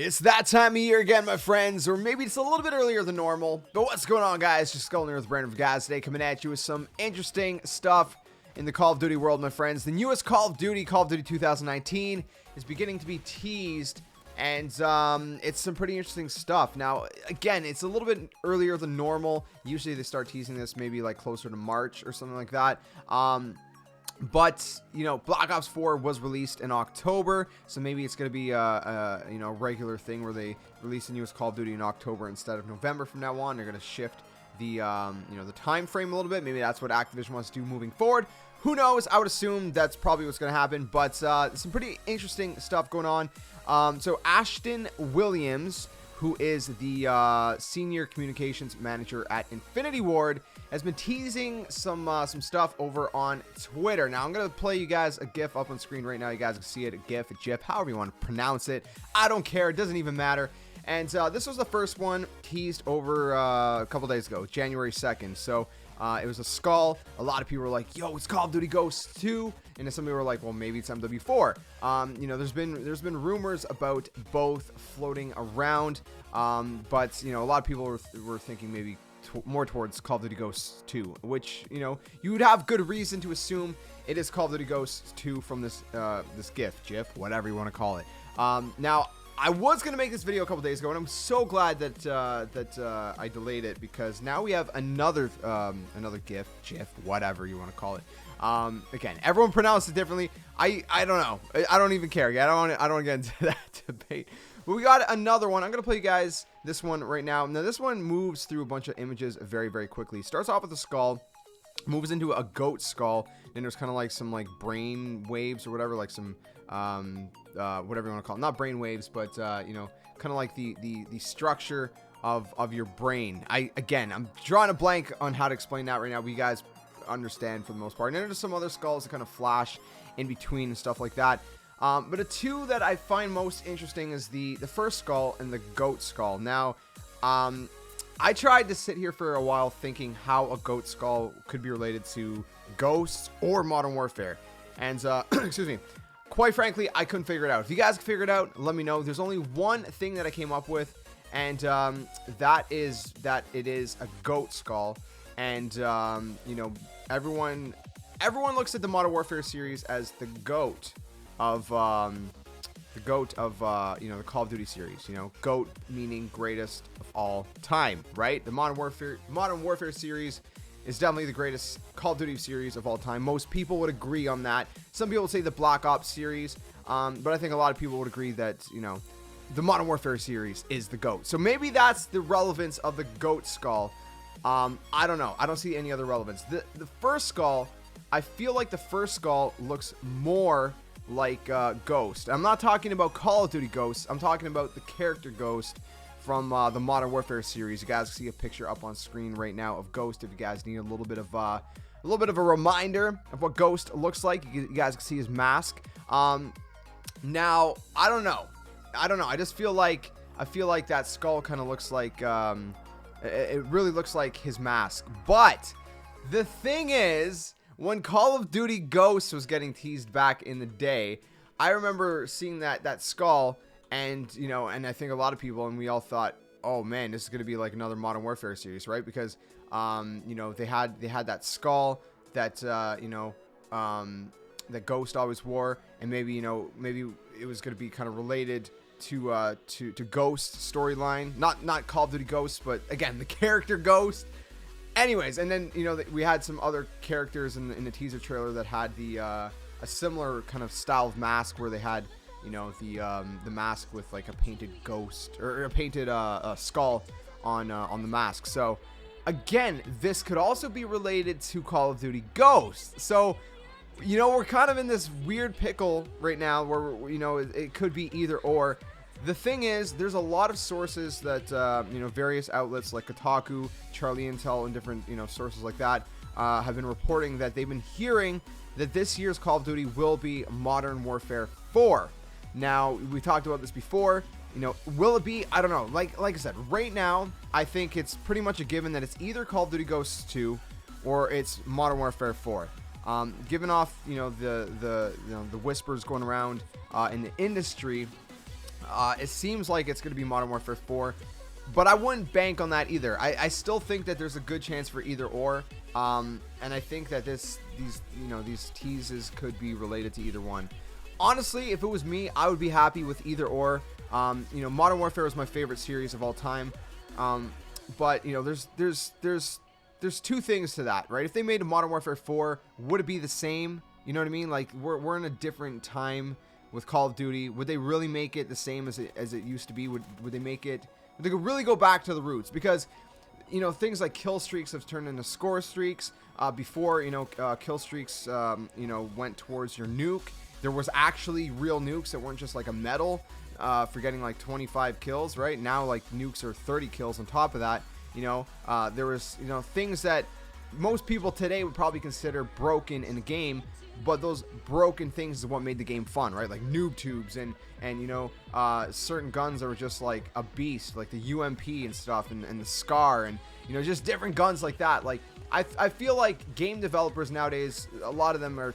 It's that time of year again, my friends, or maybe it's a little bit earlier than normal. But what's going on, guys? JSkeleton here with Brandon guys today, coming at you with some interesting stuff in the Call of Duty world, my friends. The newest Call of Duty 2019, is beginning to be teased, and it's some pretty interesting stuff. Now, again, it's a little bit earlier than normal. Usually they start teasing this maybe like closer to March or something like that. But, you know, Black Ops 4 was released in October, so maybe it's going to be a regular thing where they release the newest Call of Duty in October instead of November from now on. They're going to shift the, the time frame a little bit. Maybe that's what Activision wants to do moving forward. Who knows? I would assume that's probably what's going to happen, but some pretty interesting stuff going on. So Ashton Williams, who is the senior communications manager at Infinity Ward, has been teasing some stuff over on Twitter. Now, I'm going to play you guys a GIF up on screen right now. You guys can see it, a GIF, a GIF, however you want to pronounce it. I don't care. It doesn't even matter. And this was the first one teased over a couple days ago, January 2nd. So it was a skull. A lot of people were like, yo, it's Call of Duty Ghosts 2. And then some people were like, well, maybe it's MW4. There's been rumors about both floating around. But, a lot of people were thinking maybe more towards Call of Duty Ghosts 2, which, you would have good reason to assume it is Call of Duty Ghosts 2 from this GIF, whatever you want to call it. Now, I was going to make this video a couple days ago, and I'm so glad that I delayed it, because now we have another GIF, whatever you want to call it. Again, everyone pronounces it differently. I don't know. I don't even care. I don't want to get into that debate. But we got another one. I'm going to play you guys this one right now. Now, this one moves through a bunch of images very, very quickly. Starts off with a skull, moves into a goat skull, then there's kind of like some brain waves or whatever, like some whatever you want to call it. Not brain waves, but kind of like the structure of your brain. I'm drawing a blank on how to explain that right now, but you guys understand for the most part. And then there's some other skulls that kind of flash in between and stuff like that. But the two that I find most interesting is the first skull and the goat skull. Now, I tried to sit here for a while thinking how a goat skull could be related to Ghosts or Modern Warfare. And, excuse me, quite frankly, I couldn't figure it out. If you guys can figure it out, let me know. There's only one thing that I came up with, and that is that it is a goat skull. And, everyone looks at the Modern Warfare series as the goat of the Call of Duty series. GOAT meaning greatest of all time, right? The Modern Warfare series is definitely the greatest Call of Duty series of all time. Most people would agree on that. Some people would say the Black Ops series, but I think a lot of people would agree that the Modern Warfare series is the GOAT. So maybe that's the relevance of the goat skull. I don't know. I don't see any other relevance. The first skull, I feel like the first skull looks more like Ghost. I'm not talking about Call of Duty Ghost. I'm talking about the character Ghost from the Modern Warfare series. You guys see a picture up on screen right now of Ghost. If you guys need a little bit of a reminder of what Ghost looks like, you guys can see his mask. Now, I don't know. I just feel like that skull kind of looks like it really looks like his mask. But the thing is, when Call of Duty Ghosts was getting teased back in the day, I remember seeing that skull, and and I think a lot of people, and we all thought, oh man, this is going to be like another Modern Warfare series, right? Because they had that skull that that Ghost always wore, and maybe it was going to be kind of related to Ghost storyline, not Call of Duty Ghosts, but again the character Ghost. Anyways, and then we had some other characters in the teaser trailer that had a similar kind of style of mask, where they had the mask with like a painted ghost or a painted skull on the mask. So again, this could also be related to Call of Duty Ghosts. So we're kind of in this weird pickle right now where it could be either or. The thing is, there's a lot of sources that, various outlets like Kotaku, Charlie Intel, and different, sources like that have been reporting that they've been hearing that this year's Call of Duty will be Modern Warfare 4. Now, we talked about this before. Will it be? I don't know. Like I said, right now, I think it's pretty much a given that it's either Call of Duty Ghosts 2 or it's Modern Warfare 4. Given off, the whispers going around in the industry, It seems like it's going to be Modern Warfare 4, but I wouldn't bank on that either. I still think that there's a good chance for either or, and I think that these teases could be related to either one. Honestly, if it was me, I would be happy with either or. Modern Warfare is my favorite series of all time, but there's two things to that, right? If they made a Modern Warfare 4, would it be the same? You know what I mean? Like, we're in a different time with Call of Duty. Would they really make it the same as it used to be? Would they make it? Would they really go back to the roots? Because things like kill streaks have turned into score streaks. Before kill streaks went towards your nuke. There was actually real nukes that weren't just like a medal for getting like 25 kills, right? Now like nukes are 30 kills on top of that. There was things that most people today would probably consider broken in the game, but those broken things is what made the game fun, right? Like noob tubes and certain guns that were just like a beast, like the UMP and stuff, and the Scar, and just different guns like that. Like I feel like game developers nowadays, a lot of them are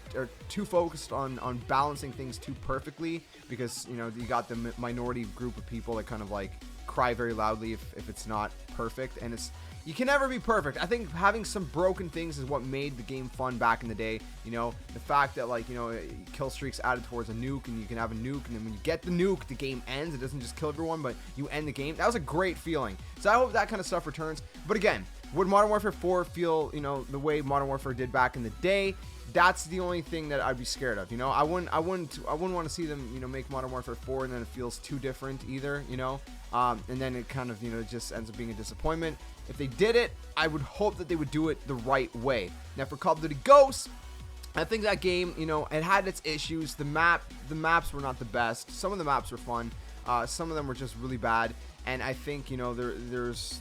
too focused on balancing things too perfectly, because you got the minority group of people that kind of like cry very loudly if it's not perfect, and you can never be perfect. I think having some broken things is what made the game fun back in the day. The fact that kill streaks added towards a nuke, and you can have a nuke, and then when you get the nuke, the game ends. It doesn't just kill everyone, but you end the game. That was a great feeling. So I hope that kind of stuff returns. But again, would Modern Warfare 4 feel, the way Modern Warfare did back in the day? That's the only thing that I'd be scared of. I wouldn't want to see them, make Modern Warfare 4 and then it feels too different either, and then it kind of, just ends up being a disappointment. If they did it, I would hope that they would do it the right way. Now for Call of Duty Ghosts, I think that game, it had its issues. The maps were not the best. Some of the maps were fun. Some of them were just really bad. And I think, there's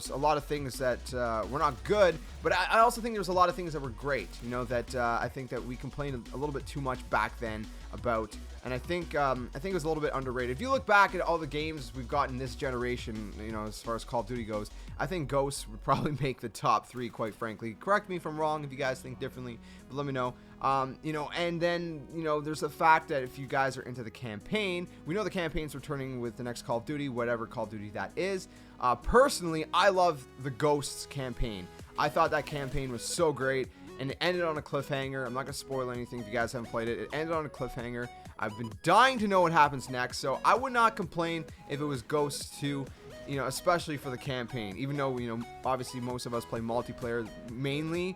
a lot of things that were not good, but I also think there's a lot of things that were great, that I think that we complained a little bit too much back then about, and I think it was a little bit underrated. If you look back at all the games we've gotten this generation, as far as Call of Duty goes, I think Ghosts would probably make the top 3, quite frankly. Correct me if I'm wrong if you guys think differently, but let me know. And then, there's the fact that if you guys are into the campaign, we know the campaign's returning with the next Call of Duty, whatever Call of Duty that is. Personally, I love the Ghosts campaign. I thought that campaign was so great, and it ended on a cliffhanger. I'm not going to spoil anything if you guys haven't played it. It ended on a cliffhanger. I've been dying to know what happens next, so I would not complain if it was Ghosts 2, especially for the campaign, even though, obviously most of us play multiplayer mainly.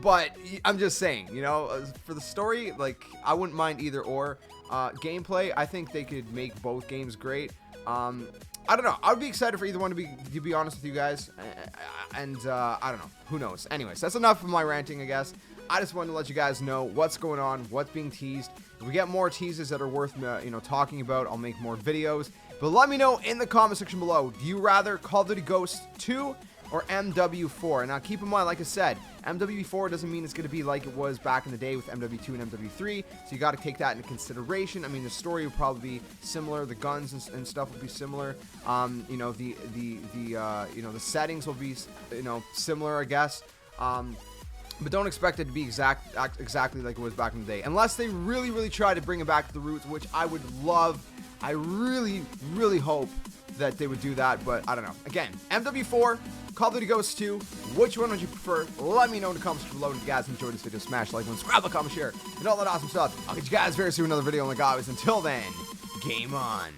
But I'm just saying, for the story, like, I wouldn't mind either or. Gameplay, I think they could make both games great. I don't know. I would be excited for either one to be honest with you guys. And I don't know. Who knows? Anyways, that's enough of my ranting, I guess. I just wanted to let you guys know what's going on, what's being teased. If we get more teases that are worth, talking about, I'll make more videos. But let me know in the comment section below. Do you rather Call of Duty Ghosts 2 or MW4? Now, keep in mind, like I said, MW4 doesn't mean it's going to be like it was back in the day with MW2 and MW3, so you got to take that into consideration. I mean, the story would probably be similar, the guns and stuff would be similar. The settings will be, similar, I guess. But don't expect it to be exactly like it was back in the day, unless they really, really try to bring it back to the roots, which I would love. I really, really hope that they would do that, but I don't know. Again, MW4, Call of Duty Ghosts 2, which one would you prefer? Let me know in the comments below. If you guys enjoyed this video, smash like one, subscribe, comment, share, and all that awesome stuff. I'll catch you guys very soon in another video. And like always, until then, game on.